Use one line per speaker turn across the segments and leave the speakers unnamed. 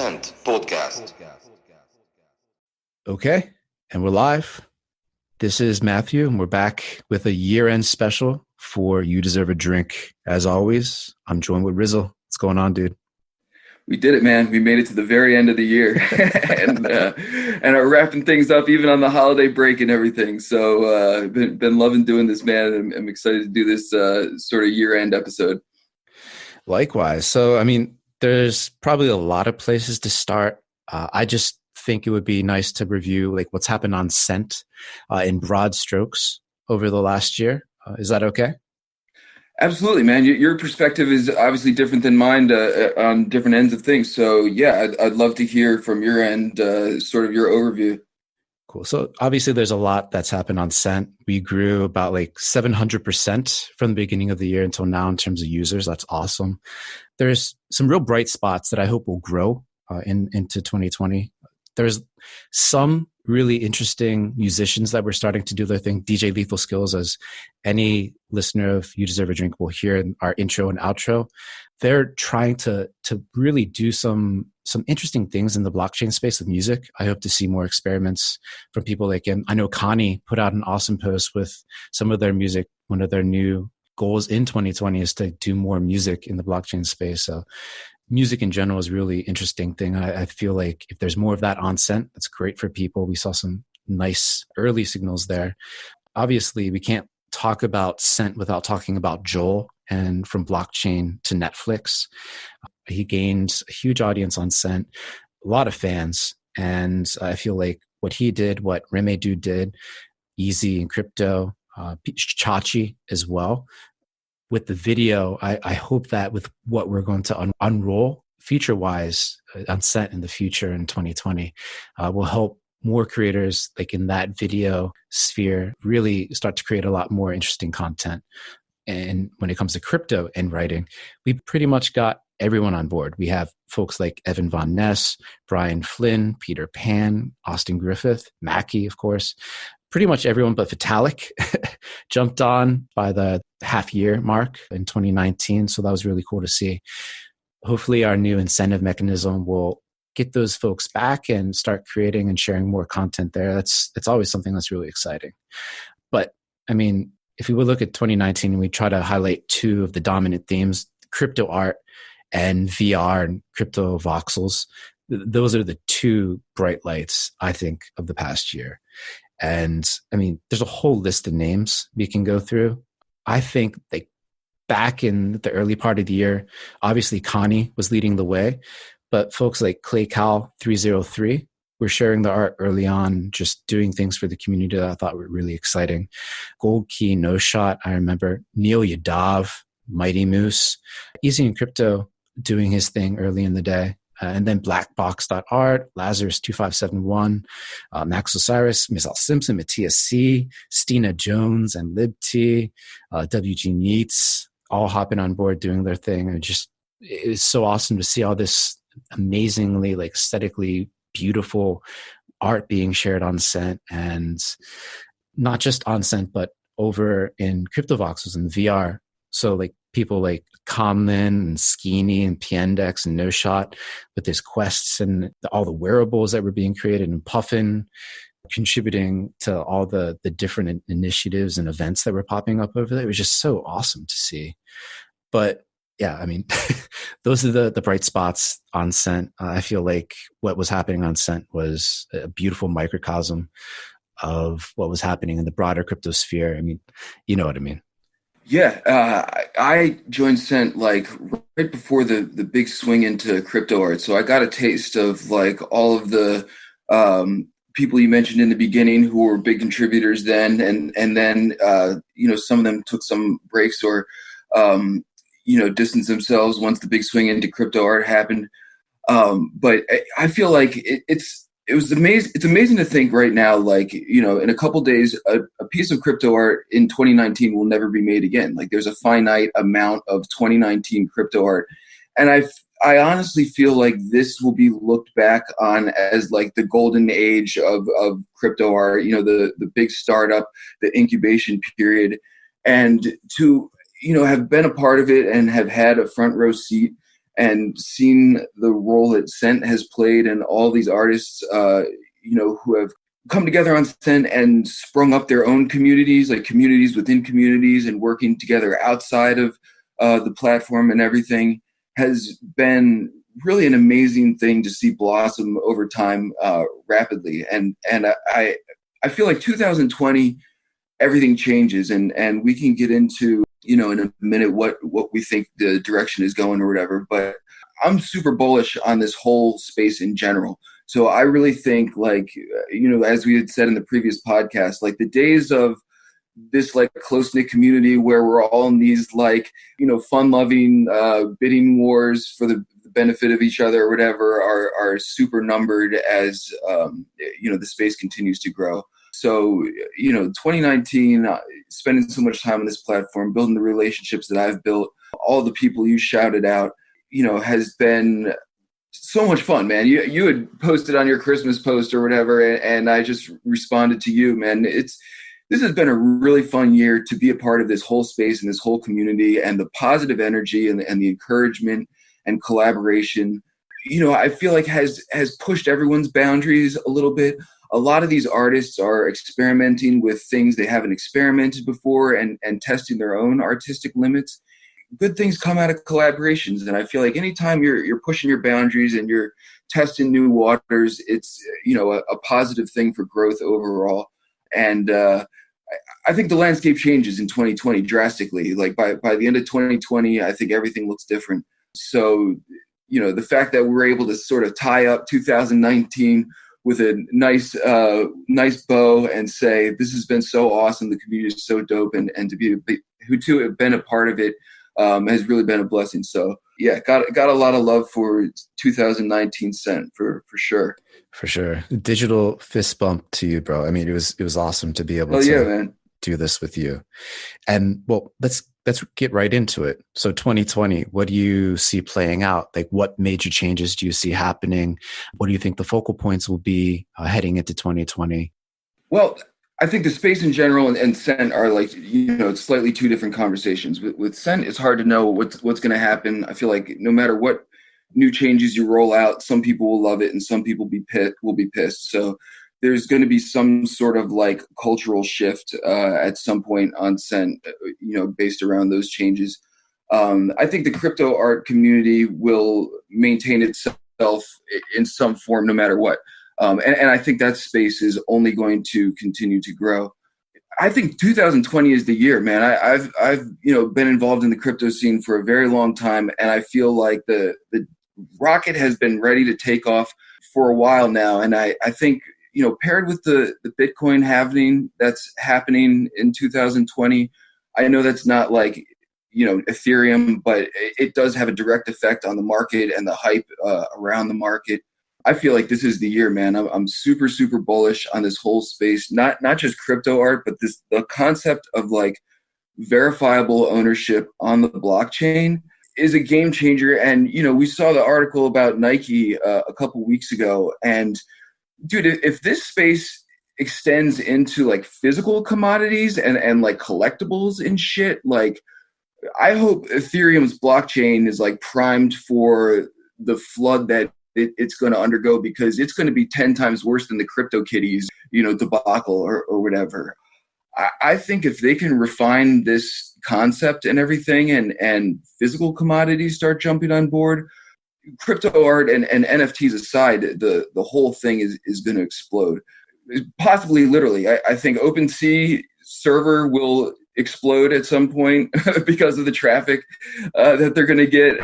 Cent Podcast.
Okay, and we're live. This is Matthew, and we're back with a year-end special for You Deserve a Drink. As always, I'm joined with Rizzle. What's going on, dude?
We did it, man. We made it to the very end of the year and are wrapping things up even on the holiday break and everything. So been loving doing this, man. I'm excited to do this sort of year-end episode.
Likewise. So, I mean, there's probably a lot of places to start. I just think it would be nice to review like what's happened on Scent in broad strokes over the last year. Is that okay?
Absolutely, man. Your perspective is obviously different than mine on different ends of things. So yeah, I'd love to hear from your end, sort of your overview.
Cool. So obviously there's a lot that's happened on Scent. We grew about like 700% from the beginning of the year until now in terms of users. That's awesome. There's some real bright spots that I hope will grow into 2020. There's some really interesting musicians that were starting to do their thing. DJ Lethal Skills, as any listener of You Deserve a Drink will hear in our intro and outro. They're trying to really do some interesting things in the blockchain space with music. I hope to see more experiments from people like him. I know Connie put out an awesome post with some of their music. One of their new goals in 2020 is to do more music in the blockchain space. So music in general is a really interesting thing. I feel like if there's more of that on Scent, that's great for people. We saw some nice early signals there. Obviously, we can't talk about Scent without talking about Joel and from blockchain to Netflix. He gained a huge audience on Scent, a lot of fans. And I feel like what he did, what Remedu did, Easy and Crypto, Chachi as well. With the video, I hope that with what we're going to unroll feature-wise on Scent in the future in 2020 will help more creators like in that video sphere really start to create a lot more interesting content. And when it comes to crypto and writing, we pretty much got everyone on board. We have folks like Evan Von Ness, Brian Flynn, Peter Pan, Austin Griffith, Mackie, of course. Pretty much everyone but Vitalik jumped on by the half-year mark in 2019. So that was really cool to see. Hopefully our new incentive mechanism will get those folks back and start creating and sharing more content there. That's always something that's really exciting. But I mean, if we would look at 2019 and we try to highlight two of the dominant themes, crypto art and VR and crypto voxels, those are the two bright lights, I think, of the past year. And I mean, there's a whole list of names we can go through. I think like back in the early part of the year, obviously Connie was leading the way, but folks like Clay Cal 303 were sharing the art early on, just doing things for the community that I thought were really exciting. Gold Key, No Shot, I remember. Neil Yadav, Mighty Moose, Easy and Crypto doing his thing early in the day. And then Blackbox.art, Lazarus2571, Max Osiris, Michelle Simpson, Matthias C., Stina Jones, and LibT, WG Neats, all hopping on board doing their thing. And it's so awesome to see all this amazingly, like aesthetically beautiful art being shared on Scent, and not just on Scent, but over in CryptoVoxels and VR. So like people like Conlin and Skeeny and Piendex and No Shot with his quests and all the wearables that were being created, and Puffin contributing to all the different initiatives and events that were popping up over there. It was just so awesome to see. But yeah, I mean, those are the bright spots on Scent. I feel like what was happening on Scent was a beautiful microcosm of what was happening in the broader crypto sphere. I mean, you know what I mean?
Yeah, I joined Scent like right before the big swing into crypto art. So I got a taste of like all of the people you mentioned in the beginning who were big contributors then, and then some of them took some breaks or distanced themselves once the big swing into crypto art happened. But I feel like it's amazing to think right now, like, in a couple days, a piece of crypto art in 2019 will never be made again. Like there's a finite amount of 2019 crypto art. And I honestly feel like this will be looked back on as like the golden age of crypto art, the big startup, the incubation period. And to, have been a part of it and have had a front row seat and seen the role that Scent has played and all these artists, who have come together on Scent and sprung up their own communities, like communities within communities, and working together outside of the platform and everything, has been really an amazing thing to see blossom over time rapidly. And I feel like 2020, everything changes, and we can get into, in a minute what we think the direction is going or whatever. But I'm super bullish on this whole space in general. So I really think, like, as we had said in the previous podcast, like the days of this like close knit community where we're all in these like, fun loving bidding wars for the benefit of each other or whatever are super numbered as, the space continues to grow. So, 2019, spending so much time on this platform, building the relationships that I've built, all the people you shouted out, has been so much fun, man. You had posted on your Christmas post or whatever, and I just responded to you, man. This has been a really fun year to be a part of this whole space and this whole community, and the positive energy and the encouragement and collaboration, I feel like has pushed everyone's boundaries a little bit. A lot of these artists are experimenting with things they haven't experimented before and testing their own artistic limits. Good things come out of collaborations. And I feel like anytime you're pushing your boundaries and you're testing new waters, it's, a positive thing for growth overall. And I think the landscape changes in 2020 drastically. Like by the end of 2020, I think everything looks different. So, the fact that we're able to sort of tie up 2019 with a nice bow and say, this has been so awesome, the community is so dope, and to have been a part of it has really been a blessing. So yeah, got a lot of love for 2019 Scent for sure.
For sure. Digital fist bump to you, bro. I mean, it was awesome to be able to
yeah, man.
do this with you. And well, let's get right into it. So 2020, what do you see playing out? Like, what major changes do you see happening? What do you think the focal points will be heading into 2020?
Well, I think the space in general and Scent are like, it's slightly two different conversations. With Scent, it's hard to know what's going to happen. I feel like no matter what new changes you roll out, some people will love it and some people will be pissed. So there's going to be some sort of like cultural shift at some point on Scent, based around those changes. I think the crypto art community will maintain itself in some form, no matter what. And I think that space is only going to continue to grow. I think 2020 is the year, man. I've been involved in the crypto scene for a very long time, and I feel like the rocket has been ready to take off for a while now. And I think, paired with the Bitcoin halving that's happening in 2020, I know that's not like, Ethereum, but it does have a direct effect on the market and the hype around the market. I feel like this is the year, man. I'm super, super bullish on this whole space, not just crypto art, but the concept of like verifiable ownership on the blockchain is a game changer. And, we saw the article about Nike a couple weeks ago. And dude, if this space extends into like physical commodities and like collectibles and shit, like I hope Ethereum's blockchain is like primed for the flood that it's going to undergo, because it's going to be 10 times worse than the CryptoKitties, debacle or whatever. I think if they can refine this concept and everything and physical commodities start jumping on board, crypto art and NFTs aside, the whole thing is going to explode. Possibly literally. I think OpenSea server will explode at some point because of the traffic that they're going to get,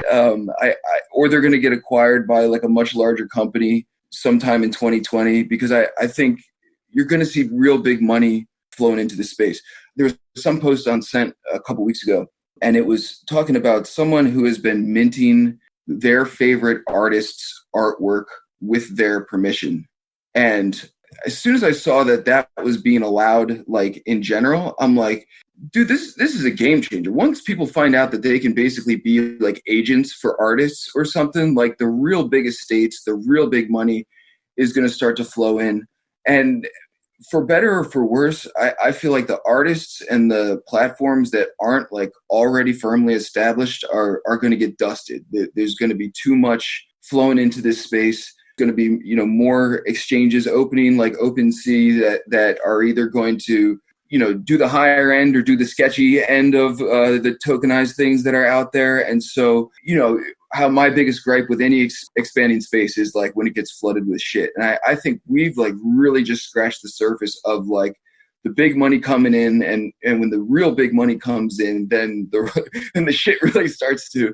or they're going to get acquired by like a much larger company sometime in 2020, because I think you're going to see real big money flowing into the space. There was some post on Scent a couple weeks ago, and it was talking about someone who has been minting their favorite artist's artwork with their permission. And as soon as I saw that was being allowed, like in general, I'm like, dude, this is a game changer. Once people find out that they can basically be like agents for artists or something, like the real big estates, the real big money is going to start to flow in. And for better or for worse, I feel like the artists and the platforms that aren't like already firmly established are going to get dusted. There's going to be too much flowing into this space. Going to be, you know, more exchanges opening like OpenSea that are either going to, you know, do the higher end or do the sketchy end of the tokenized things that are out there. And so, you know, how my biggest gripe with any expanding space is like when it gets flooded with shit. And I think we've like really just scratched the surface of like the big money coming in, and when the real big money comes in, then the shit really starts to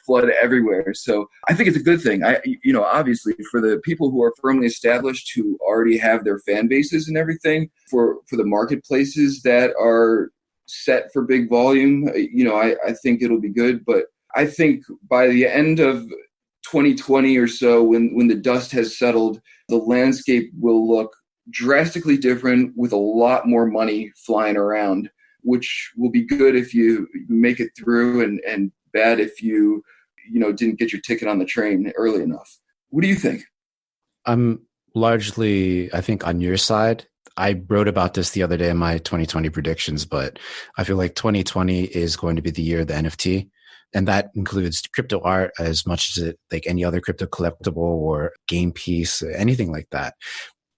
flood everywhere. So I think it's a good thing. You know, obviously for the people who are firmly established, who already have their fan bases and everything, for the marketplaces that are set for big volume, you know, I think it'll be good. But I think by the end of 2020 or so, when the dust has settled, the landscape will look drastically different with a lot more money flying around, which will be good if you make it through, and bad if you know, didn't get your ticket on the train early enough. What do you think?
I'm largely, I think, on your side. I wrote about this the other day in my 2020 predictions, but I feel like 2020 is going to be the year of the NFT. And that includes crypto art as much as it, like any other crypto collectible or game piece, anything like that.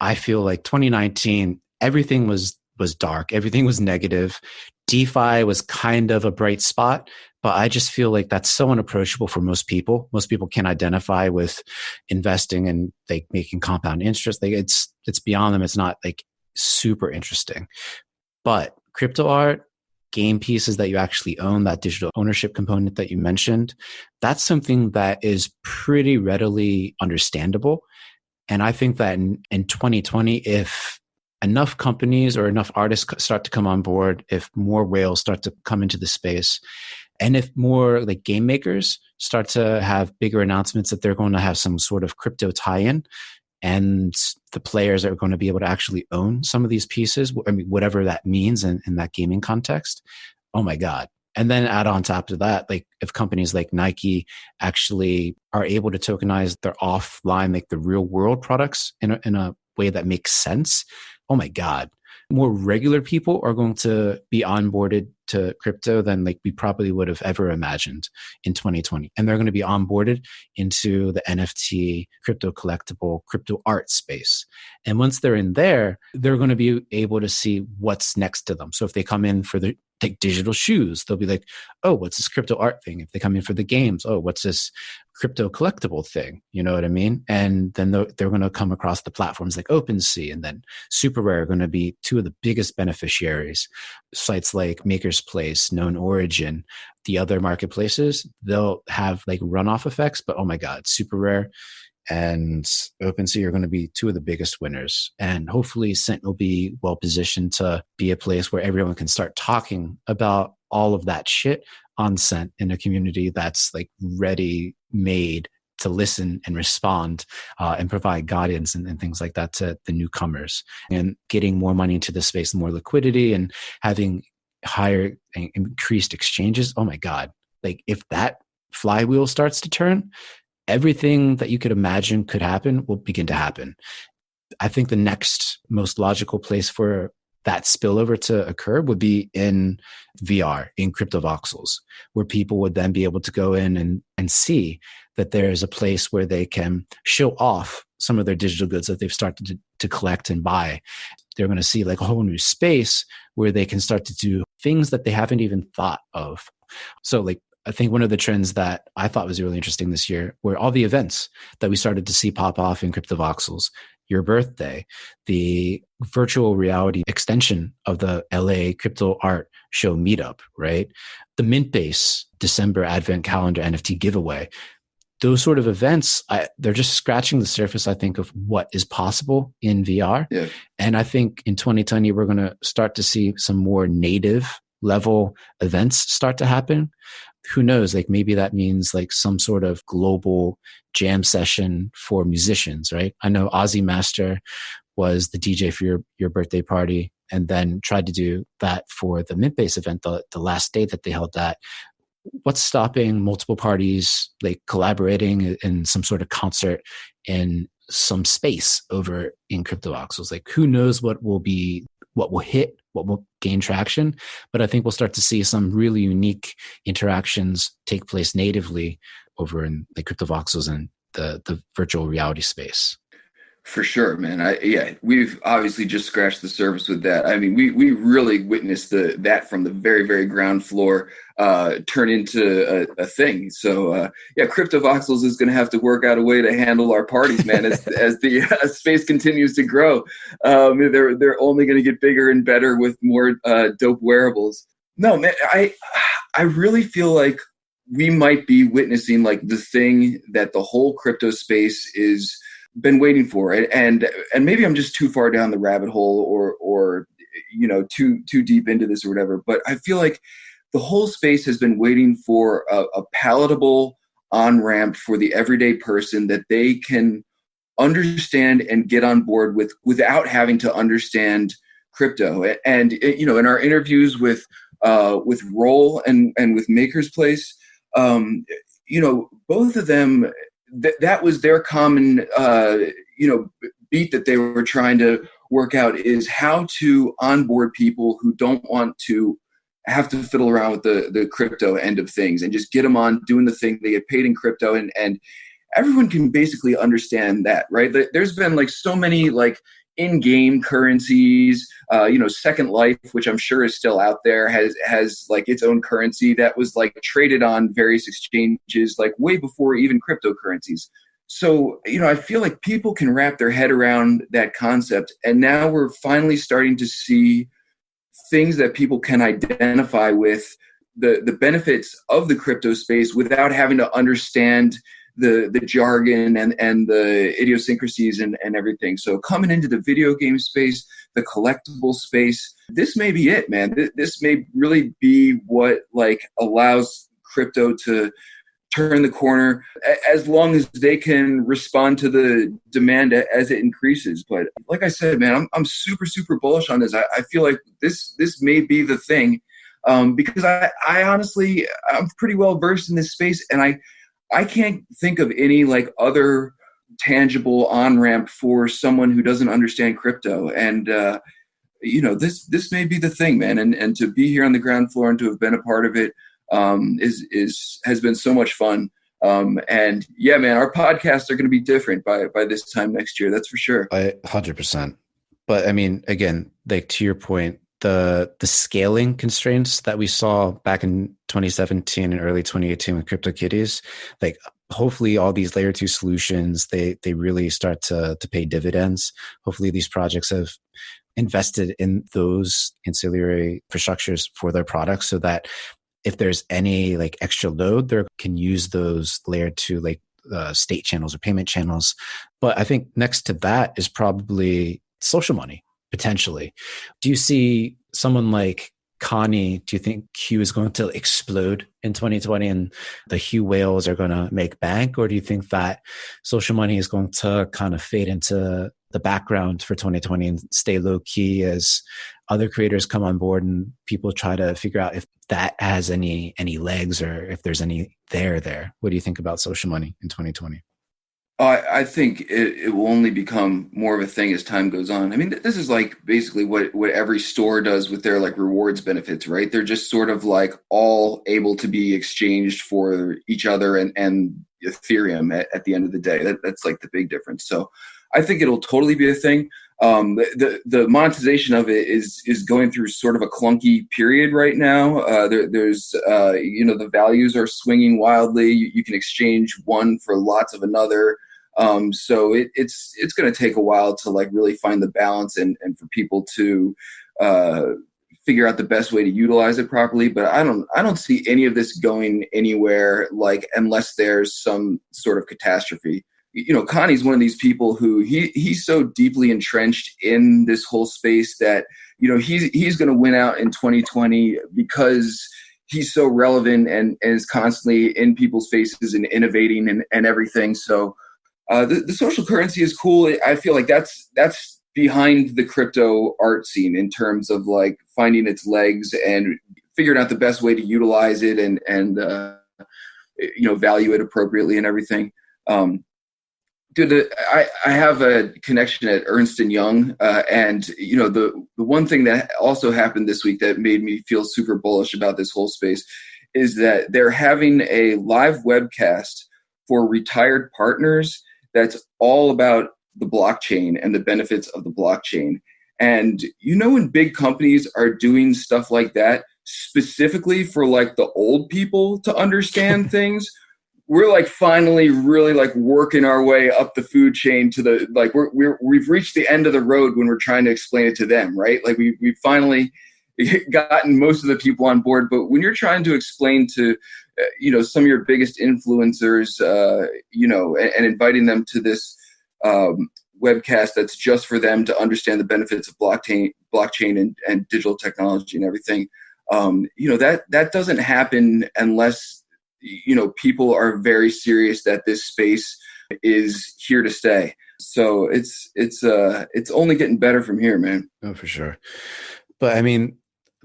I feel like 2019, everything was dark. Everything was negative. DeFi was kind of a bright spot, but I just feel like that's so unapproachable for most people. Most people can't identify with investing and like making compound interest. Like it's beyond them. It's not like super interesting. But crypto art, game pieces that you actually own, that digital ownership component that you mentioned, that's something that is pretty readily understandable. And I think that in 2020, if enough companies or enough artists start to come on board, if more whales start to come into the space, and if more like game makers start to have bigger announcements that they're going to have some sort of crypto tie-in, and the players are going to be able to actually own some of these pieces, I mean, whatever that means in that gaming context, oh my God. And then add on top of that, like if companies like Nike actually are able to tokenize their offline, like the real world products in a way that makes sense, oh my God, more regular people are going to be onboarded to crypto than like we probably would have ever imagined in 2020. And they're going to be onboarded into the NFT, crypto collectible, crypto art space. And once they're in there, they're going to be able to see what's next to them. So if they come in for the like digital shoes, they'll be like, oh, what's this crypto art thing? If they come in for the games, oh, what's this crypto collectible thing? You know what I mean? And then they're going to come across the platforms like OpenSea and then Super Rare are going to be two of the biggest beneficiaries. Sites like Maker's Place, Known Origin, the other marketplaces, they'll have like runoff effects, but oh my God, Super Rare and OpenSea are going to be two of the biggest winners. And hopefully Cent will be well positioned to be a place where everyone can start talking about all of that shit on Cent in a community that's like ready made to listen and respond and provide guidance and things like that to the newcomers, and getting more money into the space, more liquidity and having higher and increased exchanges. Oh my God. Like if that flywheel starts to turn, everything that you could imagine could happen will begin to happen. I think the next most logical place for that spillover to occur would be in VR, in crypto voxels, where people would then be able to go in and see that there is a place where they can show off some of their digital goods that they've started to collect and buy. They're going to see like a whole new space where they can start to do things that they haven't even thought of. So like, I think one of the trends that I thought was really interesting this year were all the events that we started to see pop off in crypto voxels. Your birthday, the virtual reality extension of the LA crypto art show Meetup, right? The Mintbase December Advent Calendar NFT giveaway. Those sort of events, they're just scratching the surface, I think, of what is possible in VR.
Yeah.
And I think in 2020, we're going to start to see some more native level events start to happen. Who knows, like maybe that means like some sort of global jam session for musicians, right? I know Ozzy Master was the DJ for your birthday party and then tried to do that for the Mintbase event, the last day that they held that. What's stopping multiple parties like collaborating in some sort of concert in some space over in crypto voxels. Like who knows what will hit, what will gain traction. But I think we'll start to see some really unique interactions take place natively over in the crypto voxels and the virtual reality space.
For sure, man. Yeah, we've obviously just scratched the surface with that. I mean, we really witnessed that from the very, very ground floor turn into a thing. So yeah, Crypto Voxels is going to have to work out a way to handle our parties, man. As the space continues to grow, they're only going to get bigger and better with more dope wearables. No, man, I really feel like we might be witnessing like the thing that the whole crypto space is been waiting for it, and maybe I'm just too far down the rabbit hole, or too deep into this or whatever. But I feel like the whole space has been waiting for a palatable on ramp for the everyday person that they can understand and get on board with without having to understand crypto. And in our interviews with Roll and with Maker's Place, both of them. That was their common, beat that they were trying to work out, is how to onboard people who don't want to have to fiddle around with the crypto end of things and just get them on doing the thing. They get paid in crypto, and everyone can basically understand that, right? There's been like so many like in-game currencies, Second Life, which I'm sure is still out there, has like its own currency that was like traded on various exchanges like way before even cryptocurrencies. So, I feel like people can wrap their head around that concept. And now we're finally starting to see things that people can identify with the benefits of the crypto space without having to understand the jargon and the idiosyncrasies and everything. So coming into the video game space, the collectible space, this may be it, man. This may really be what like allows crypto to turn the corner, as long as they can respond to the demand as it increases. But like I said, man, I'm super, super bullish on this. I feel like this may be the thing, because I honestly, I'm pretty well versed in this space, and I can't think of any like other tangible on-ramp for someone who doesn't understand crypto. And, this may be the thing, man. And to be here on the ground floor and to have been a part of it has been so much fun. And yeah, man, our podcasts are going to be different by this time next year. That's for sure.
100%. But I mean, again, like to your point, the scaling constraints that we saw back in 2017 and early 2018 with CryptoKitties, like hopefully all these layer 2 solutions, they really start to pay dividends. Hopefully these projects have invested in those ancillary infrastructures for their products, so that if there's any like extra load, they can use those layer 2 like state channels or payment channels. But I think next to that is probably social money. Potentially. Do you see someone like Connie, do you think Q is going to explode in 2020 and the Hue whales are going to make bank? Or do you think that social money is going to kind of fade into the background for 2020 and stay low key as other creators come on board and people try to figure out if that has any legs or if there's any there? What do you think about social money in 2020?
I think it will only become more of a thing as time goes on. I mean, this is like basically what every store does with their like rewards benefits, right? They're just sort of like all able to be exchanged for each other and Ethereum at the end of the day. That's like the big difference. So I think it'll totally be a thing. The monetization of it is going through sort of a clunky period right now. There's the values are swinging wildly. You can exchange one for lots of another. So it's going to take a while to like really find the balance and for people to figure out the best way to utilize it properly. But I don't see any of this going anywhere, like unless there's some sort of catastrophe. Connie's one of these people who he's so deeply entrenched in this whole space that, he's going to win out in 2020 because he's so relevant and is constantly in people's faces and innovating and everything. So the social currency is cool. I feel like that's behind the crypto art scene in terms of like finding its legs and figuring out the best way to utilize it and value it appropriately and everything. Dude, I have a connection at Ernst and Young, and the one thing that also happened this week that made me feel super bullish about this whole space is that they're having a live webcast for retired partners that's all about the blockchain and the benefits of the blockchain. And when big companies are doing stuff like that specifically for like the old people to understand things, we're like finally really like working our way up the food chain to the like we've reached the end of the road when we're trying to explain it to them, right? Like we've finally gotten most of the people on board. But when you're trying to explain to some of your biggest influencers, and inviting them to this webcast that's just for them to understand the benefits of blockchain and digital technology and everything, that doesn't happen unless people are very serious that this space is here to stay. So it's only getting better from here, man.
Oh, for sure. But I mean,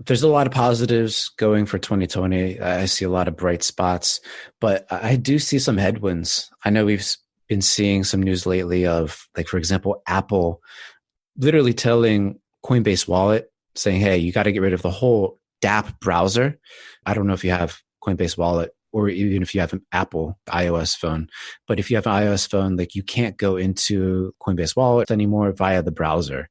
there's a lot of positives going for 2020. I see a lot of bright spots, but I do see some headwinds. I know we've been seeing some news lately of, like, for example, Apple literally telling Coinbase Wallet, saying, hey, you got to get rid of the whole dApp browser. I don't know if you have Coinbase Wallet or even if you have an Apple iOS phone. But if you have an iOS phone, like, you can't go into Coinbase Wallet anymore via the browser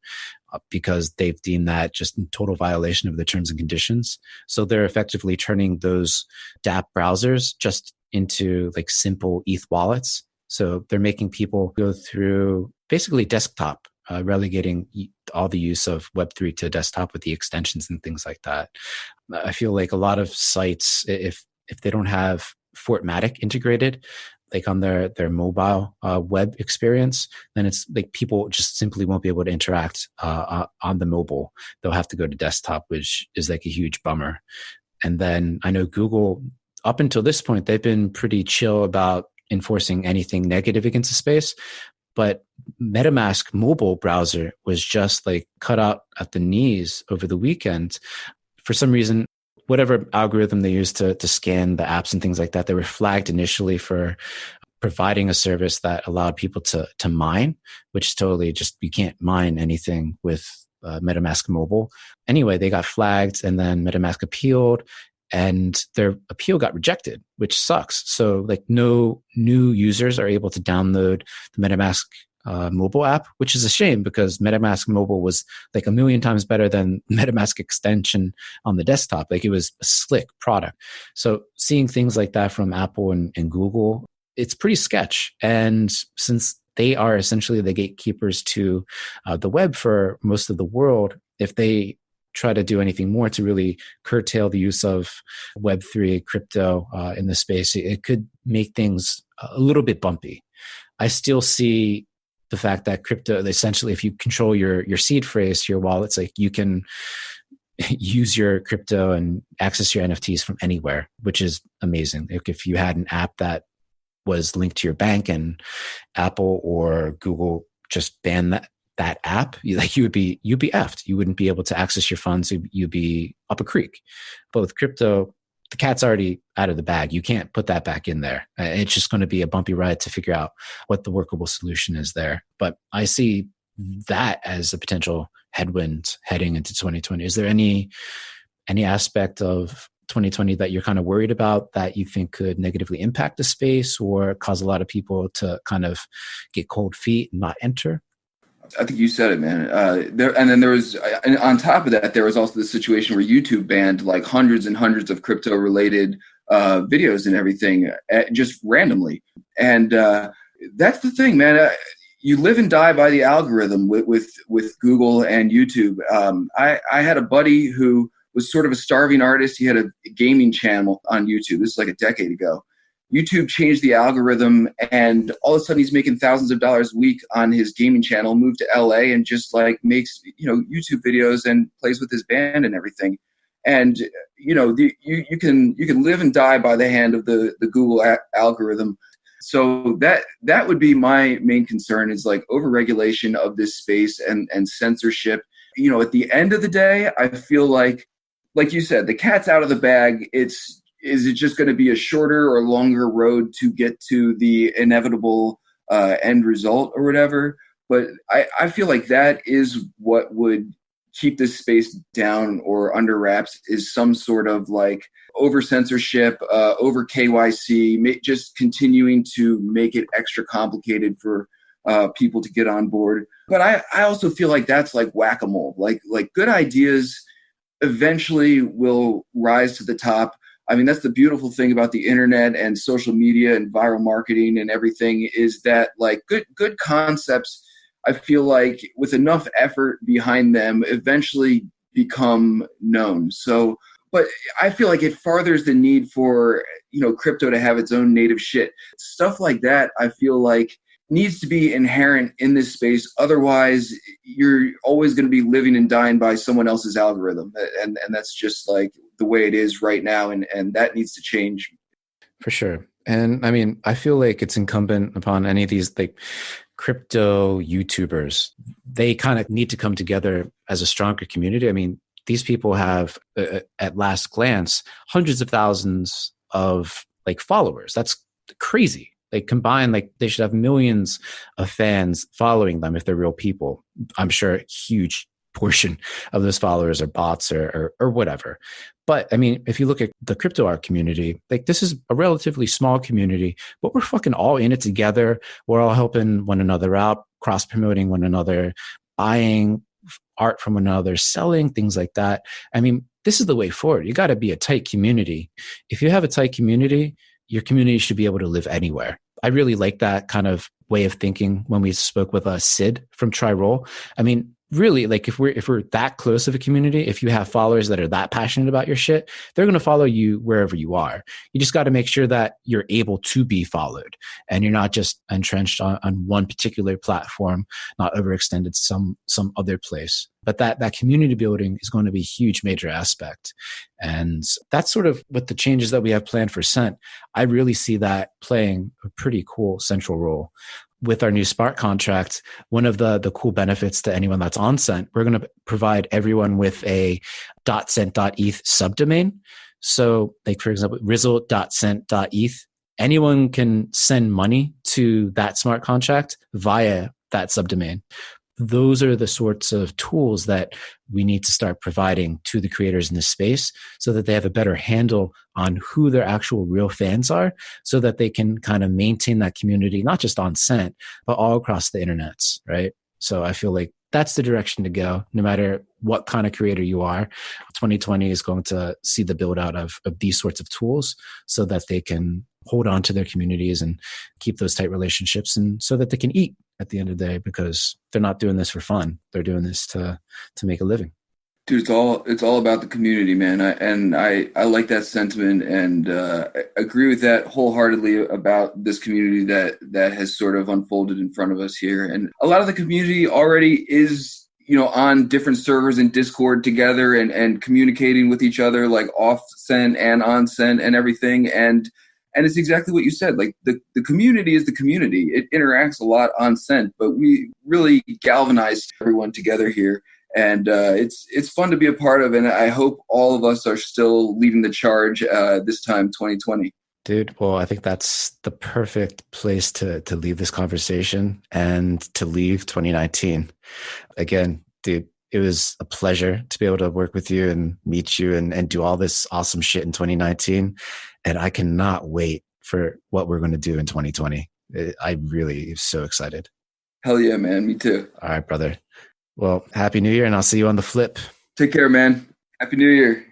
because they've deemed that just in total violation of the terms and conditions. So they're effectively turning those dApp browsers just into like simple ETH wallets. So they're making people go through basically desktop, relegating all the use of Web3 to desktop with the extensions and things like that. I feel like a lot of sites, if they don't have Fortmatic integrated, like on their mobile web experience, then it's like people just simply won't be able to interact on the mobile. They'll have to go to desktop, which is like a huge bummer. And then I know Google, up until this point, they've been pretty chill about enforcing anything negative against the space. But MetaMask mobile browser was just like cut out at the knees over the weekend. For some reason, whatever algorithm they used to scan the apps and things like that, they were flagged initially for providing a service that allowed people to mine, which totally just, you can't mine anything with MetaMask mobile. Anyway, they got flagged, and then MetaMask appealed, and their appeal got rejected, which sucks. So like no new users are able to download the MetaMask mobile app, which is a shame because MetaMask mobile was like a million times better than MetaMask extension on the desktop. Like, it was a slick product. So seeing things like that from Apple and Google, it's pretty sketch. And since they are essentially the gatekeepers to the web for most of the world, if they try to do anything more to really curtail the use of Web3 crypto in the space, it could make things a little bit bumpy. I still see the fact that crypto, essentially, if you control your seed phrase, your wallets, like, you can use your crypto and access your NFTs from anywhere, which is amazing. Like, if you had an app that was linked to your bank and Apple or Google just banned that app, you'd be effed. You wouldn't be able to access your funds. You'd be up a creek. But with crypto, the cat's already out of the bag. You can't put that back in there. It's just going to be a bumpy ride to figure out what the workable solution is there. But I see that as a potential headwind heading into 2020. Is there any aspect of 2020 that you're kind of worried about that you think could negatively impact the space or cause a lot of people to kind of get cold feet and not enter?
I think you said it, man. And then there was, and on top of that, there was also the situation where YouTube banned like hundreds and hundreds of crypto related videos and everything just randomly. And that's the thing, man. You live and die by the algorithm with Google and YouTube. I had a buddy who was sort of a starving artist. He had a gaming channel on YouTube. This is like a decade ago. YouTube changed the algorithm, and all of a sudden he's making thousands of dollars a week on his gaming channel, moved to LA and just like makes, YouTube videos and plays with his band and everything. And, you can live and die by the hand of the Google algorithm. So that would be my main concern, is like overregulation of this space and censorship. At the end of the day, I feel like you said, the cat's out of the bag. Is it just going to be a shorter or longer road to get to the inevitable end result or whatever. But I feel like that is what would keep this space down or under wraps, is some sort of like over censorship, over KYC, just continuing to make it extra complicated for people to get on board. But I also feel like that's like whack-a-mole. Like good ideas eventually will rise to the top. I mean, that's the beautiful thing about the internet and social media and viral marketing and everything, is that like good concepts, I feel like with enough effort behind them, eventually become known. So, but I feel like it farthers the need for, crypto to have its own native shit. Stuff like that, I feel like needs to be inherent in this space. Otherwise, you're always going to be living and dying by someone else's algorithm. And that's just like the way it is right now. And that needs to change.
For sure. And I mean, I feel like it's incumbent upon any of these like crypto YouTubers. They kind of need to come together as a stronger community. I mean, these people have, at last glance, hundreds of thousands of like followers. That's crazy. Like combined, like they should have millions of fans following them if they're real people. I'm sure a huge portion of those followers are bots or whatever. But I mean, if you look at the crypto art community, like this is a relatively small community, but we're fucking all in it together. We're all helping one another out, cross promoting one another, buying art from one another, selling things like that. I mean, this is the way forward. You got to be a tight community. If you have a tight community, your community should be able to live anywhere. I really like that kind of way of thinking when we spoke with Sid from Try-Roll. I mean, really, like if we're that close of a community, if you have followers that are that passionate about your shit, they're going to follow you wherever you are. You just got to make sure that you're able to be followed and you're not just entrenched on one particular platform, not overextended some other place. But that community building is going to be a huge major aspect. And that's sort of what the changes that we have planned for Cent. I really see that playing a pretty cool central role. With our new smart contract, one of the cool benefits to anyone that's on Cent, we're going to provide everyone with a .cent.eth subdomain. So like, for example, rizzle.cent.eth, anyone can send money to that smart contract via that subdomain. Those are the sorts of tools that we need to start providing to the creators in this space so that they have a better handle on who their actual real fans are, so that they can kind of maintain that community, not just on Cent, but all across the internets, right? So I feel like that's the direction to go, no matter what kind of creator you are. 2020 is going to see the build out of these sorts of tools so that they can hold on to their communities and keep those tight relationships, and so that they can eat at the end of the day, because they're not doing this for fun. They're doing this to make a living.
Dude, it's all about the community, man. I like that sentiment, and I agree with that wholeheartedly about this community that has sort of unfolded in front of us here. And a lot of the community already is, on different servers in Discord together and communicating with each other, like off Cent and on Cent and everything. And it's exactly what you said. Like the community is the community. It interacts a lot on Cent, but we really galvanize everyone together here. And it's fun to be a part of, and I hope all of us are still leading the charge this time, 2020.
Dude, well, I think that's the perfect place to leave this conversation and to leave 2019. Again, dude, it was a pleasure to be able to work with you and meet you and do all this awesome shit in 2019. And I cannot wait for what we're going to do in 2020. I really am so excited.
Hell yeah, man. Me too.
All right, brother. Well, Happy New Year, and I'll see you on the flip.
Take care, man. Happy New Year.